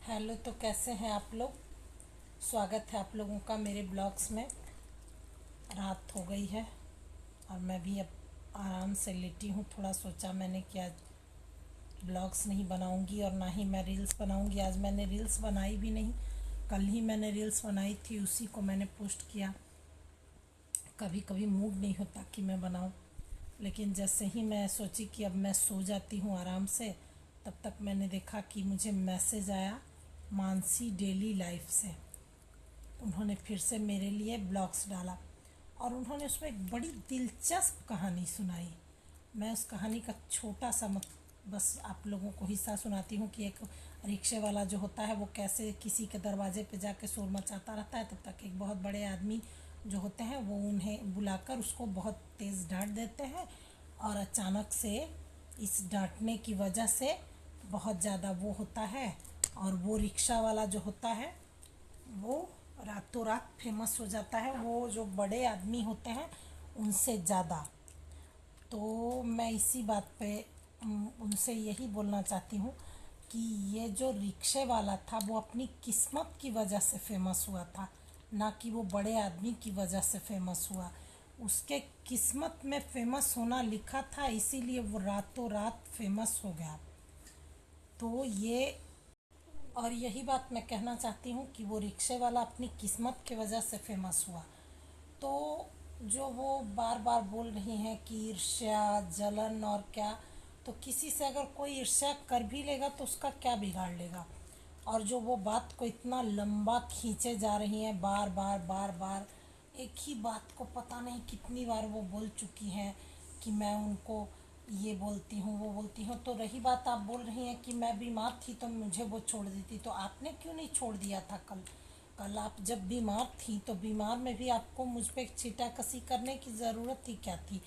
Hello. तो कैसे हैं आप लोग। स्वागत है आप लोगों का मेरे ब्लॉग्स में। रात हो गई है और मैं भी अब आराम से लेटी हूँ। थोड़ा सोचा मैंने कि आज ब्लॉग्स नहीं बनाऊँगी और ना ही मैं रील्स बनाऊँगी। आज मैंने रील्स बनाई भी नहीं। कल ही मैंने रील्स बनाई थी, उसी को मैंने पोस्ट किया। कभी कभी मूड नहीं होता कि मैं बनाऊँ, लेकिन जैसे ही मैं सोची कि अब मैं सो जाती हूँ आराम से, तब तक मैंने देखा कि मुझे मैसेज आया मानसी डेली लाइफ से। उन्होंने फिर से मेरे लिए ब्लॉग्स डाला और उन्होंने उसमें एक बड़ी दिलचस्प कहानी सुनाई। मैं उस कहानी का छोटा सा बस आप लोगों को हिस्सा सुनाती हूँ कि एक रिक्शे वाला जो होता है वो कैसे किसी के दरवाजे पे जाके शोर मचाता रहता है। तब तक एक बहुत बड़े आदमी जो होते हैं वो उन्हें बुलाकर उसको बहुत तेज़ डांट देते हैं, और अचानक से इस डांटने की वजह से बहुत ज़्यादा वो होता है, और वो रिक्शा वाला जो होता है वो रातों रात फेमस हो जाता है, वो जो बड़े आदमी होते हैं उनसे ज़्यादा। तो मैं इसी बात पे उनसे यही बोलना चाहती हूँ कि ये जो रिक्शे वाला था वो अपनी किस्मत की वजह से फेमस हुआ था, ना कि वो बड़े आदमी की वजह से फेमस हुआ। उसके किस्मत में फेमस होना लिखा था, इसीलिए वो रातों रात फेमस हो गया। तो ये और यही बात मैं कहना चाहती हूँ कि वो रिक्शे वाला अपनी किस्मत की वजह से फेमस हुआ। तो जो वो बार बार बोल रही हैं कि ईर्ष्या जलन और क्या, तो किसी से अगर कोई ईर्ष्या कर भी लेगा तो उसका क्या बिगाड़ लेगा। और जो वो बात को इतना लंबा खींचे जा रही हैं, बार बार बार बार एक ही बात को पता नहीं कितनी बार वो बोल चुकी हैं कि मैं उनको ये बोलती हूँ वो बोलती हूँ। तो रही बात, आप बोल रही हैं कि मैं बीमार थी तो मुझे वो छोड़ देती, तो आपने क्यों नहीं छोड़ दिया था कल। कल आप जब बीमार थी तो बीमार में भी आपको मुझ पर छीटाकसी करने की ज़रूरत ही क्या थी।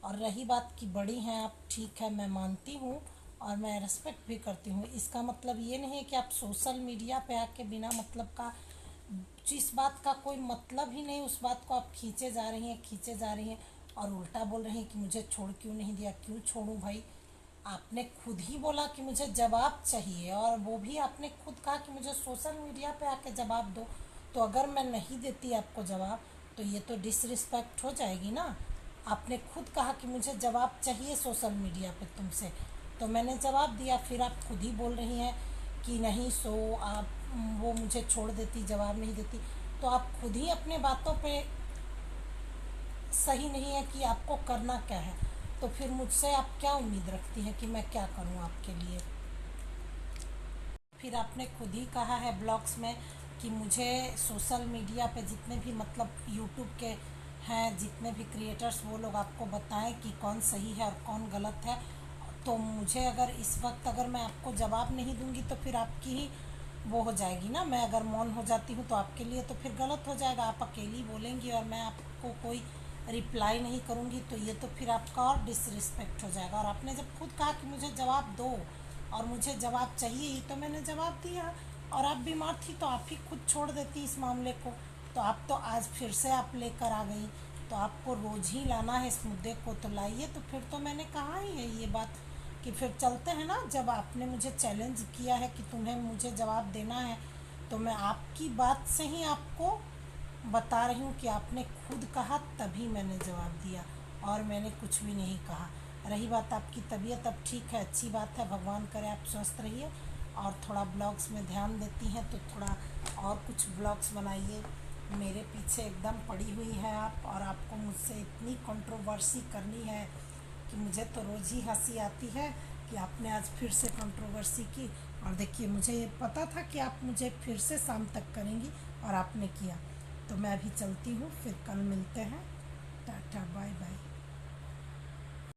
और रही बात कि बड़ी हैं आप, ठीक है, मैं मानती हूँ और मैं रेस्पेक्ट भी करती हूँ। इसका मतलब ये नहीं है कि आप सोशल मीडिया पे आके बिना मतलब का, जिस बात का कोई मतलब ही नहीं उस बात को आप खींचे जा रही हैं खींचे जा रही हैं, और उल्टा बोल रही हैं कि मुझे छोड़ क्यों नहीं दिया। क्यों छोड़ूं भाई। आपने खुद ही बोला कि मुझे जवाब चाहिए, और वो भी आपने खुद कहा कि मुझे सोशल मीडिया पे आके जवाब दो। तो अगर मैं नहीं देती आपको जवाब तो ये तो डिसरिस्पेक्ट हो जाएगी ना। आपने खुद कहा कि मुझे जवाब चाहिए सोशल मीडिया पे तुमसे, तो मैंने जवाब दिया। फिर आप खुद ही बोल रही हैं कि नहीं सो आप वो मुझे छोड़ देती, जवाब नहीं देती। तो आप खुद ही अपने बातों पे सही नहीं है कि आपको करना क्या है। तो फिर मुझसे आप क्या उम्मीद रखती हैं कि मैं क्या करूं आपके लिए। फिर आपने खुद ही कहा है ब्लॉग्स में कि मुझे सोशल मीडिया पे जितने भी मतलब यूट्यूब के हैं जितने भी क्रिएटर्स, वो लोग आपको बताएं कि कौन सही है और कौन गलत है। तो मुझे अगर इस वक्त अगर मैं आपको जवाब नहीं दूंगी तो फिर आपकी ही वो हो जाएगी ना। मैं अगर मौन हो जाती हूँ तो आपके लिए तो फिर गलत हो जाएगा। आप अकेली बोलेंगी और मैं आपको कोई रिप्लाई नहीं करूँगी, तो ये तो फिर आपका और डिसरिस्पेक्ट हो जाएगा। और आपने जब खुद कहा कि मुझे जवाब दो और मुझे जवाब चाहिए ही, तो मैंने जवाब दिया। और आप बीमार थी तो आप ही खुद छोड़ देती इस मामले को। तो आप तो आज फिर से आप लेकर आ गई। तो आपको रोज़ ही लाना है इस मुद्दे को, तो लाइए। तो फिर तो मैंने कहा ही है ये बात कि फिर चलते हैं ना। जब आपने मुझे चैलेंज किया है कि तुम्हें मुझे जवाब देना है, तो मैं आपकी बात से ही आपको बता रही हूँ कि आपने खुद कहा तभी मैंने जवाब दिया, और मैंने कुछ भी नहीं कहा। रही बात आपकी तबीयत, अब ठीक है, अच्छी बात है, भगवान करे आप स्वस्थ रहिए। और थोड़ा ब्लॉग्स में ध्यान देती हैं तो थोड़ा और कुछ ब्लॉग्स बनाइए। मेरे पीछे एकदम पड़ी हुई है आप, और आपको मुझसे इतनी कंट्रोवर्सी करनी है कि मुझे तो रोज़ ही हंसी आती है कि आपने आज फिर से कंट्रोवर्सी की। और देखिए, मुझे ये पता था कि आप मुझे फिर से शाम तक करेंगी और आपने किया। तो मैं अभी चलती हूँ, फिर कल मिलते हैं। Tata bye bye.